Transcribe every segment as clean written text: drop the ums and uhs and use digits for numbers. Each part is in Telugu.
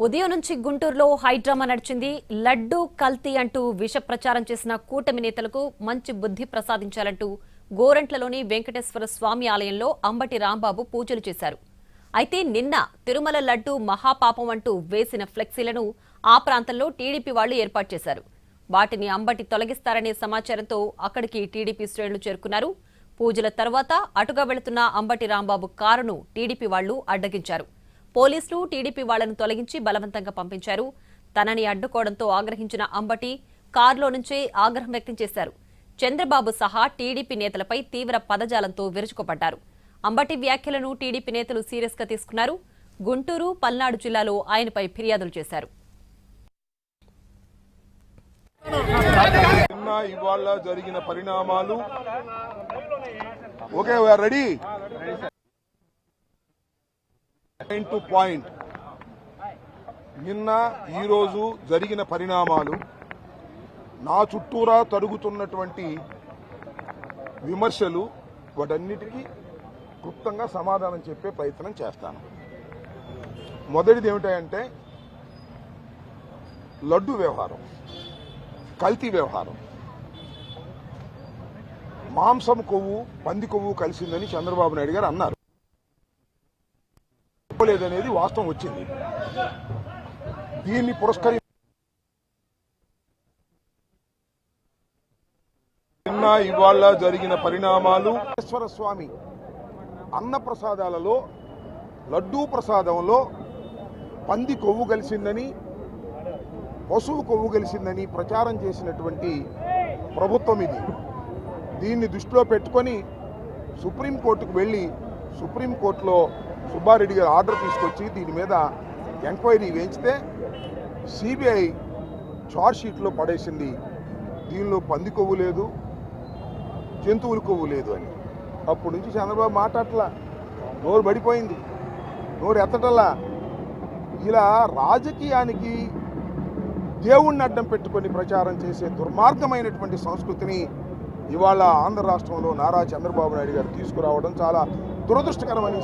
ఉదయం నుంచి గుంటూరులో హైడ్రామా నడిచింది. లడ్డు కల్తీ అంటూ విష ప్రచారం చేసిన కూటమి నేతలకు మంచి బుద్ధి ప్రసాదించాలంటూ గోరంట్లలోని వెంకటేశ్వర స్వామి ఆలయంలో అంబటి రాంబాబు పూజలు చేశారు. అయితే నిన్న తిరుమల లడ్డు మహాపాపం అంటూ వేసిన ఫ్లెక్సీలను ఆ ప్రాంతంలో టీడీపీ వాళ్లు ఏర్పాటు చేశారు. వాటిని అంబటి తొలగిస్తారనే సమాచారంతో అక్కడికి టీడీపీ శ్రేణులు చేరుకున్నారు. పూజల తర్వాత అటుగా వెళుతున్న అంబటి రాంబాబు కారును టీడీపీ వాళ్లు అడ్డగించారు. పోలీసులు టీడీపీ వాళ్లను తొలగించి బలవంతంగా పంపించారు. తనని అడ్డుకోవడంతో ఆగ్రహించిన అంబటి కారులో నుంచే ఆగ్రహం వ్యక్తం చేశారు. చంద్రబాబు సహా టీడీపీ నేతలపై తీవ్ర పదజాలంతో విరుచుకుపడ్డారు. అంబటి వ్యాఖ్యలను టీడీపీ నేతలు సీరియస్ గా తీసుకున్నారు. గుంటూరు, పల్నాడు జిల్లాలో ఆయనపై ఫిర్యాదులు చేశారు. ఇవాళ జరిగిన పరిణామాలు ఓకే రెడీ టు పాయింట్. నిన్న ఈరోజు జరిగిన పరిణామాలు నా చుట్టూరా తరుగుతున్నటువంటి విమర్శలు వాటన్నిటికీ క్లుప్తంగా సమాధానం చెప్పే ప్రయత్నం చేస్తాను. మొదటిది ఏమిటంటే లడ్డు వ్యవహారం, కల్తీ వ్యవహారం. మాంసం కొవ్వు, పంది కొవ్వు కలిసిందని చంద్రబాబు నాయుడు గారు అన్నారు. లేదనేది వాస్తవం వచ్చింది. దీన్ని పురస్కరి ఇవాళ జరిగిన పరిణామాలు వెంకటేశ్వర స్వామి అన్న ప్రసాదాలలో లడ్డూ ప్రసాదంలో పంది కొవ్వు కలిసిందని, పశువు కొవ్వు కలిసిందని ప్రచారం చేసినటువంటి ప్రభుత్వం ఇది. దీన్ని దృష్టిలో పెట్టుకొని సుప్రీంకోర్టుకు వెళ్ళి సుప్రీంకోర్టులో సుబ్బారెడ్డి గారు ఆర్డర్ తీసుకొచ్చి దీని మీద ఎంక్వైరీ వేయించితే సిబిఐ ఛార్జ్షీట్లో పడేసింది. దీనిలో పంది కొవ్వు లేదు, జంతువుల కొవ్వు లేదు అని. అప్పటి నుంచి చంద్రబాబు మాట్లాడలా, నోరు పడిపోయింది, నోరు ఎత్తటల్లా. ఇలా రాజకీయానికి దేవుణ్ణి అడ్డం పెట్టుకొని ప్రచారం చేసే దుర్మార్గమైనటువంటి సంస్కృతిని ఇవాళ ఆంధ్ర రాష్ట్రంలో నారా చంద్రబాబు నాయుడు గారు తీసుకురావడం చాలా దురదృష్టకరమైన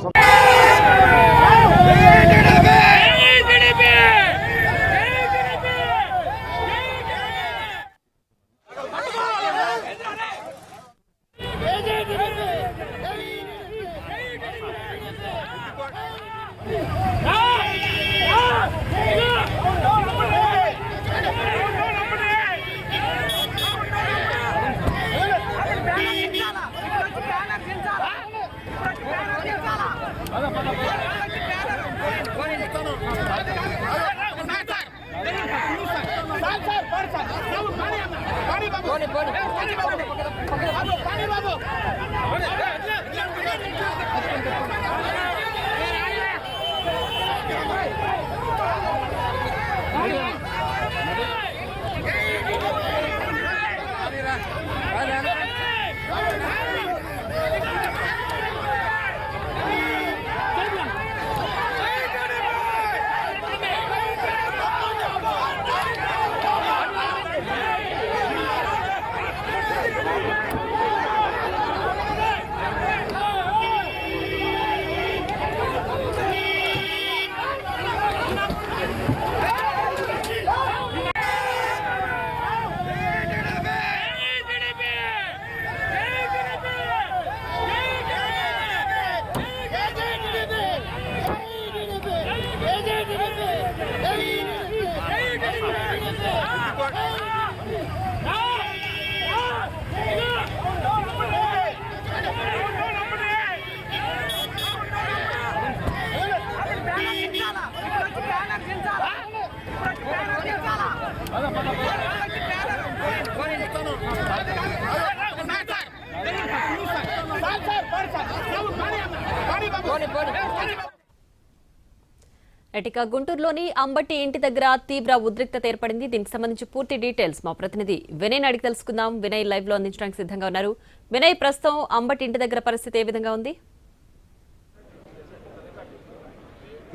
ఎటిక గుంటూరులోని అంబటి ఇంటి దగ్గర తీవ్ర ఉద్రిక్తత ఏర్పడింది. దీనికి సంబంధించి పూర్తి డీటెయిల్స్ మా ప్రతినిధి వినయ్ అడిగి తెలుసుకుందాం. వినయ్ లైవ్ లో అందించడానికి సిద్ధంగా ఉన్నారు. వినయ్, ప్రస్తుతం అంబటి ఇంటి దగ్గర పరిస్థితి ఏ విధంగా ఉంది?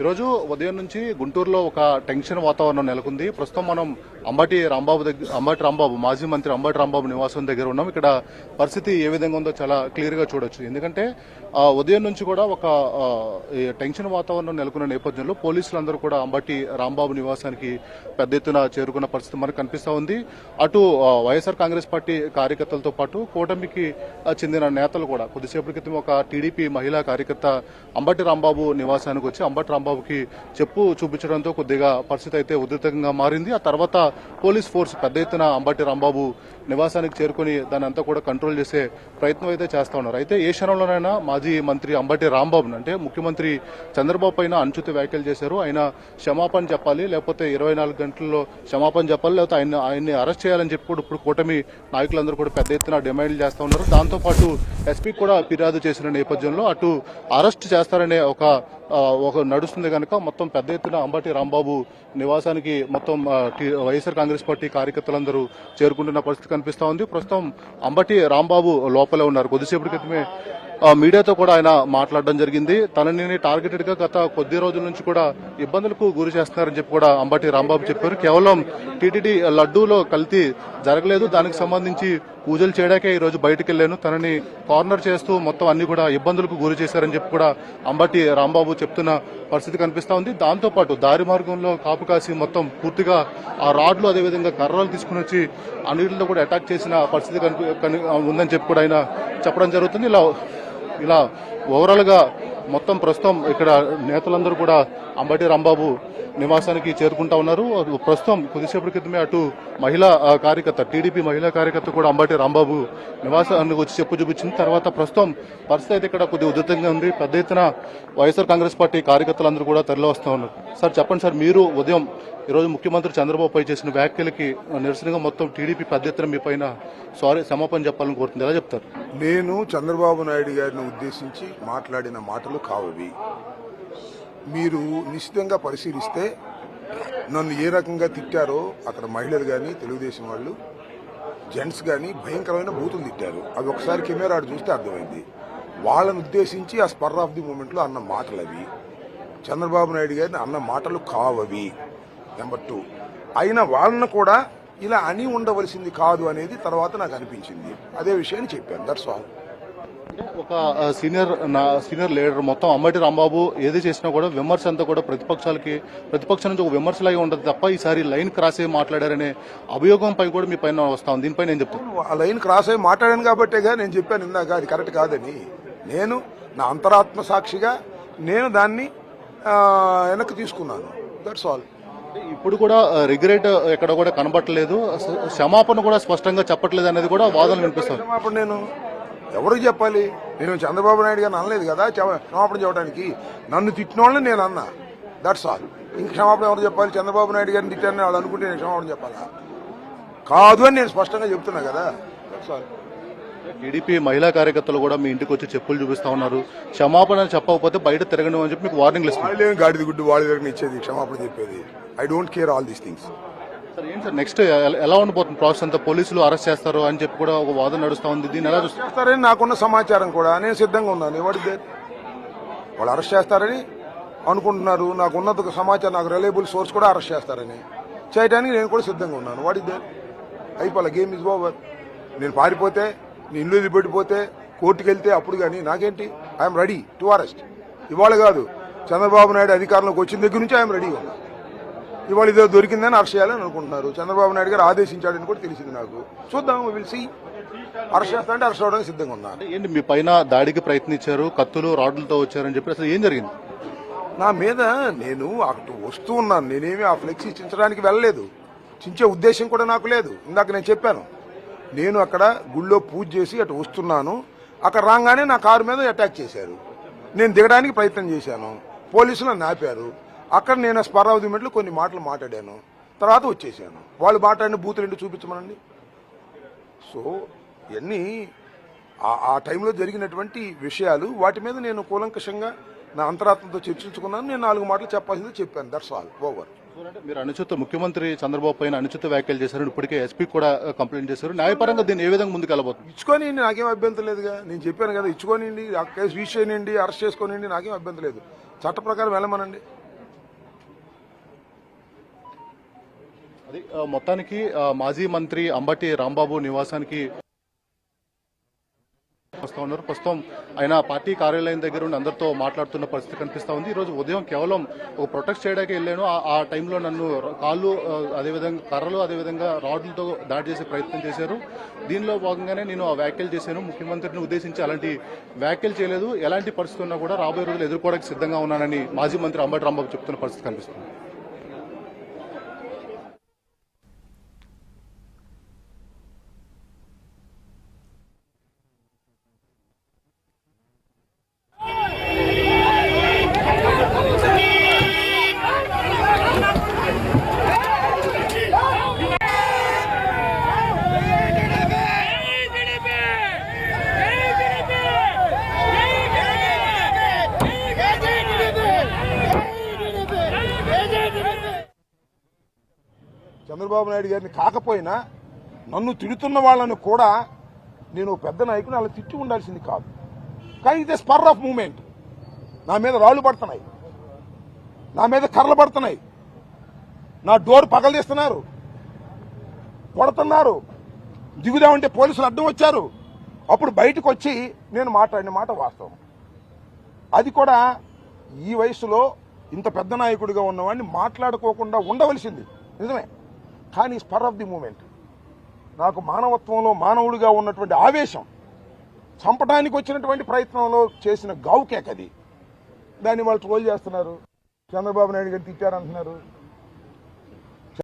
ఈరోజు ఉదయం నుంచి గుంటూరులో ఒక టెన్షన్ వాతావరణం నెలకొంది. ప్రస్తుతం మనం అంబటి రాంబాబు మాజీ మంత్రి అంబటి రాంబాబు నివాసం దగ్గర ఉన్నాం. ఇక్కడ పరిస్థితి ఏ విధంగా ఉందో చాలా క్లియర్ గా చూడొచ్చు. ఎందుకంటే ఉదయం నుంచి కూడా ఒక టెన్షన్ వాతావరణం నెలకొన్న నేపథ్యంలో పోలీసులందరూ కూడా అంబటి రాంబాబు నివాసానికి పెద్ద ఎత్తున చేరుకున్న పరిస్థితి మనకు కనిపిస్తా ఉంది. అటు వైఎస్ఆర్ కాంగ్రెస్ పార్టీ కార్యకర్తలతో పాటు కూటమికి చెందిన నేతలు కూడా కొద్దిసేపటి క్రితం ఒక టీడీపీ మహిళా కార్యకర్త అంబటి రాంబాబు నివాసానికి వచ్చి అంబటి రాంబాబుకి చెప్పు చూపించడంతో కొద్దిగా పరిస్థితి అయితే ఉధృతంగా మారింది. ఆ తర్వాత పోలీస్ ఫోర్స్ పెద్ద ఎత్తున అంబటి రాంబాబు నివాసానికి చేరుకుని దాని అంతా కూడా కంట్రోల్ చేసే ప్రయత్నం అయితే చేస్తా ఉన్నారు. అయితే ఏ క్షణంలోనైనా మాజీ మంత్రి అంబటి రాంబాబును అంటే ముఖ్యమంత్రి చంద్రబాబు పైన అనుచిత వ్యాఖ్యలు చేశారు. ఆయన క్షమాపణ చెప్పాలి, లేకపోతే 24 గంటల్లో క్షమాపణ చెప్పాలి, లేకపోతే ఆయన్ని అరెస్ట్ చేయాలని చెప్పి కూడా ఇప్పుడు కూటమి నాయకులందరూ కూడా పెద్ద ఎత్తున డిమాండ్లు చేస్తా ఉన్నారు. దాంతోపాటు ఎస్పీ కూడా ఫిర్యాదు చేసిన నేపథ్యంలో అటు అరెస్ట్ చేస్తారనే ఒక నడుస్తుంది కనుక మొత్తం పెద్ద ఎత్తున అంబటి రాంబాబు నివాసానికి మొత్తం వైఎస్ఆర్ కాంగ్రెస్ పార్టీ కార్యకర్తలందరూ చేరుకుంటున్న పరిస్థితి కనిపిస్తా ఉంది. ప్రస్తుతం అంబటి రాంబాబు లోపలే ఉన్నారు. కొద్దిసేపటి క్రితమే మీడియాతో కూడా ఆయన మాట్లాడడం జరిగింది. తనని టార్గెటెడ్ గా గత కొద్ది రోజుల నుంచి కూడా ఇబ్బందులకు గురి చేస్తున్నారని చెప్పి కూడా అంబటి రాంబాబు చెప్పారు. కేవలం టీటీడీ లడ్డూలో కల్తీ జరగలేదు, దానికి సంబంధించి పూజలు చేయడాకే ఈ రోజు బయటకు వెళ్లాను, తనని కార్నర్ చేస్తూ మొత్తం అన్ని కూడా ఇబ్బందులకు గురి చేశారని చెప్పి కూడా అంబటి రాంబాబు చెప్తున్న పరిస్థితి కనిపిస్తా ఉంది. దాంతోపాటు దారి మార్గంలో కాపు కాసి మొత్తం పూర్తిగా ఆ రాడ్లు అదేవిధంగా కర్రలు తీసుకుని వచ్చి అన్నిటిలో కూడా అటాక్ చేసిన పరిస్థితి ఉందని చెప్పి కూడా ఆయన చెప్పడం జరుగుతుంది. ఇలా ఓవరాల్ గా మొత్తం ప్రస్తుతం ఇక్కడ నేతలందరూ కూడా అంబటి రాంబాబు నివాసానికి చేరుకుంటా ఉన్నారు. ప్రస్తుతం కొద్దిసేపటి క్రితమే అటు మహిళా కార్యకర్త టీడీపీ మహిళా కార్యకర్త కూడా అంబటి రాంబాబు నివాసానికి వచ్చి చెప్పు చూపించింది. తర్వాత ప్రస్తుతం పరిస్థితి అయితే ఇక్కడ కొద్దిగా ఉధృతంగా ఉంది. పెద్ద ఎత్తున వైఎస్ఆర్ కాంగ్రెస్ పార్టీ కార్యకర్తలందరూ కూడా తరలి వస్తూ ఉన్నారు. సార్ చెప్పండి సార్, మీరు ఉదయం ఈరోజు ముఖ్యమంత్రి చంద్రబాబు పై చేసిన వ్యాఖ్యలకి నిరసనగా మొత్తం టీడీపీ పెద్ద ఎత్తున మీ పైన క్షమాపణ చెప్పాలని కోరుతుంది, ఎలా చెప్తారు? నేను చంద్రబాబు నాయుడు గారిని ఉద్దేశించి మాట్లాడిన మాటలు కావవి. మీరు నిశ్చితంగా పరిశీలిస్తే నన్ను ఏ రకంగా తిట్టారో అక్కడ మహిళలు కానీ తెలుగుదేశం వాళ్ళు జెంట్స్ కానీ భయంకరమైన బూతులు తిట్టారు. అవి ఒకసారి కెమెరా చూస్తే అర్థమైంది. వాళ్ళని ఉద్దేశించి ఆ స్పర్ ఆఫ్ ది మూమెంట్లో అన్న మాటలు అవి. చంద్రబాబు నాయుడు గారిని అన్న మాటలు కావవి. నెంబర్ 2, అయినా వాళ్ళను కూడా ఇలా అని ఉండవలసింది కాదు అనేది తర్వాత నాకు అనిపించింది. అదే విషయాన్ని చెప్పాను. That's all. ఒక సీనియర్ లీడర్ మొత్తం అంబటి రాంబాబు ఏది చేసినా కూడా విమర్శ అంతా కూడా ప్రతిపక్షం నుంచి ఒక విమర్శలాగే ఉంటుంది తప్ప ఈసారి లైన్ క్రాస్ అయ్యి మాట్లాడారనే అభియోగంపై కూడా మీ పైన వస్తా ఉంది. దీనిపై నేను చెప్తాను, ఆ లైన్ క్రాస్ అయ్యి మాట్లాడాను కాబట్టేగా నేను చెప్పాను ఇందాక అది కరెక్ట్ కాదని. నేను నా అంతరాత్మ సాక్షిగా నేను దాన్ని వెనక్కి తీసుకున్నాను. That's all. ఇప్పుడు కూడా రిగ్రెట్ ఎక్కడ కూడా కనబట్టలేదు, క్షమాపణ కూడా స్పష్టంగా చెప్పట్లేదు అనేది కూడా వాదనలు వినిపిస్తుంది. క్షమాపణ నేను ఎవరికి చెప్పాలి? నేను చంద్రబాబు నాయుడు గారిని అనలేదు కదా క్షమాపణ చెప్పడానికి. నన్ను తిట్టిన వాళ్ళని నేను అన్నా. That's all. ఇంక క్షమాపణ ఎవరు చెప్పాలి? చంద్రబాబు నాయుడు గారిని తిట్టారని వాళ్ళు అనుకుంటే నేను క్షమాపణ చెప్పాలా? కాదు అని నేను స్పష్టంగా చెప్తున్నా కదా. That's all. టీడీపీ మహిళా కార్యకర్తలు కూడా మీ ఇంటికి వచ్చి చెప్పులు చూపిస్తా ఉన్నారు. క్షమాపణ చెప్పకపోతే బయట తిరగడం అని చెప్పి మీకు వార్నింగ్ ఇస్తారు. వాళ్ళేం గాడిది గుడ్డు వాళ్ళ దగ్గర ఇచ్చేది క్షమాపణ చెప్పేది. I don't care all these things. Sir ఏంటి సార్ నెక్స్ట్ ఎలా ఉండిపోతుంది ప్రాసెస్ అంతా? పోలీసులు అరెస్ట్ చేస్తారు అని చెప్పి కూడా ఒక వాదన నడుస్తా ఉంది. దీన్ని ఎలా చేస్తారని నాకున్న సమాచారం కూడా నేను సిద్ధంగా ఉన్నాను. ఎవరిదే వాళ్ళు అరెస్ట్ చేస్తారని అనుకుంటున్నారు. నాకు ఉన్నత సమాచారం, నాకు రిలయబుల్ సోర్స్ కూడా అరెస్ట్ చేస్తారని చేయడానికి నేను కూడా సిద్ధంగా ఉన్నాను. వాడిదే అయిపోలే. Game is over. నేను పారిపోతే, నేను ఇల్లు వదిలిపెట్టిపోతే, కోర్టుకు వెళ్తే అప్పుడు కానీ నాకేంటి? I'm ready to arrest. ఇవాళ కాదు, చంద్రబాబు నాయుడు అధికారంలోకి వచ్చిన దగ్గర నుంచి ఐఎమ్ రెడీ ఉన్నా. ఇవాళ ఇదో దొరికిందని అరెస్ట్ చేయాలని అనుకుంటున్నారు. చంద్రబాబు నాయుడు గారు ఆదేశించాడని కూడా తెలిసింది నాకు. చూద్దాం, విల్ సీ. అరెస్ట్ చేస్తా అంటే అరెస్ట్ అవడానికి సిద్ధంగా ఉన్నా. ఏంటి మీ పైన దాడికి ప్రయత్నించారు, కత్తులు రాడ్లతో వచ్చారని చెప్పి అసలు ఏం జరిగింది? నా మీద నేను అటు వస్తూ ఉన్నాను. నేనేమి ఆ ఫ్లెక్సీ చించడానికి వెళ్ళలేదు. చించే ఉద్దేశం కూడా నాకు లేదు. ఇందాక నేను చెప్పాను, నేను అక్కడ గుళ్ళో పూజ చేసి అటు వస్తున్నాను. అక్కడ రాగానే నా కారు మీద అటాక్ చేశారు. నేను దిగడానికి ప్రయత్నం చేశాను. పోలీసులు నన్ను ఆపారు. అక్కడ నేను స్పర్ ఆఫ్ ది మూమెంట్లో కొన్ని మాటలు మాట్లాడాను. తర్వాత వచ్చేసాను. వాళ్ళు మాట్లాడిన బూతులు ఏంటి చూపించమనండి. సో ఇవన్నీ ఆ టైంలో జరిగినటువంటి విషయాలు. వాటి మీద నేను కూలంకషంగా నా అంతరాత్మతో చర్చించుకున్నాను. నేను 4 మాటలు చెప్పాల్సింది చెప్పాను. That's all. ఓవర్. మీరు ముఖ్యమంత్రి చంద్రబాబు పైన అనుచిత వ్యాఖ్యలు చేశారు. ఇప్పటికే ఎస్పీ కూడా కంప్లైంట్ చేశారు. న్యాయపరంగా దీన్ని ఏ విధంగా ముందుకు వెళ్ళబోతుంది? ఇచ్చుకోనిండి, నాకేం అభ్యంతరం లేదుగా. నేను చెప్పాను కదా, ఇచ్చుకోనిండి, ఆ కేసు విష్ చేయనండి, అరెస్ట్ చేసుకోనిండి, నాకేం అభ్యంతరం లేదు. చట్ట ప్రకారం వెళ్ళమనండి. అది మొత్తానికి మాజీ మంత్రి అంబటి రాంబాబు నివాసానికి వస్తూ ఉన్నారు. ప్రస్తుతం ఆయన పార్టీ కార్యాలయం దగ్గర ఉండి అందరితో మాట్లాడుతున్న పరిస్థితి కనిపిస్తా ఉంది. ఈ రోజు ఉదయం కేవలం ఒక ప్రొటెస్ట్ చేయడానికి వెళ్ళాను. ఆ టైంలో నన్ను కాళ్ళు అదేవిధంగా కర్రలు అదేవిధంగా రాడ్లతో దాడి చేసే ప్రయత్నం చేశారు. దీనిలో భాగంగానే నేను ఆ వ్యాఖ్యలు చేశాను. ముఖ్యమంత్రిని ఉద్దేశించి అలాంటి వ్యాఖ్యలు చేయలేదు. ఎలాంటి పరిస్థితి ఉన్నా కూడా రాబోయే రోజులు ఎదుర్కోవడానికి సిద్ధంగా ఉన్నానని మాజీ మంత్రి అంబటి రాంబాబు చెప్తున్న పరిస్థితి కనిపిస్తుంది. చంద్రబాబు నాయుడు గారిని కాకపోయినా నన్ను తిడుతున్న వాళ్ళను కూడా నేను పెద్ద నాయకుని అలా తిట్టి ఉండాల్సింది కాదు. కానీ ఇది స్పర్ ఆఫ్ మూమెంట్. నా మీద రాళ్లు పడుతున్నాయి, నా మీద కర్రలు పడుతున్నాయి, నా డోర్ పగలదీస్తున్నారు, కొడుతున్నారు. దిగుదామంటే పోలీసులు అడ్డం వచ్చారు. అప్పుడు బయటకు వచ్చి నేను మాట్లాడిన మాట వాస్తవం. అది కూడా ఈ వయసులో ఇంత పెద్ద నాయకుడిగా ఉన్నవాడిని మాట్లాడుకోకుండా ఉండవలసింది నిజమే. కానీ స్పర్ ఆఫ్ ది మూమెంట్. నాకు మానవత్వంలో మానవుడిగా ఉన్నటువంటి ఆవేశం, చంపడానికి వచ్చినటువంటి ప్రయత్నంలో చేసిన గావుకేకది. దాన్ని వాళ్ళు ట్రోల్ చేస్తున్నారు. చంద్రబాబు నాయుడు గారు తిట్టారంటున్నారు.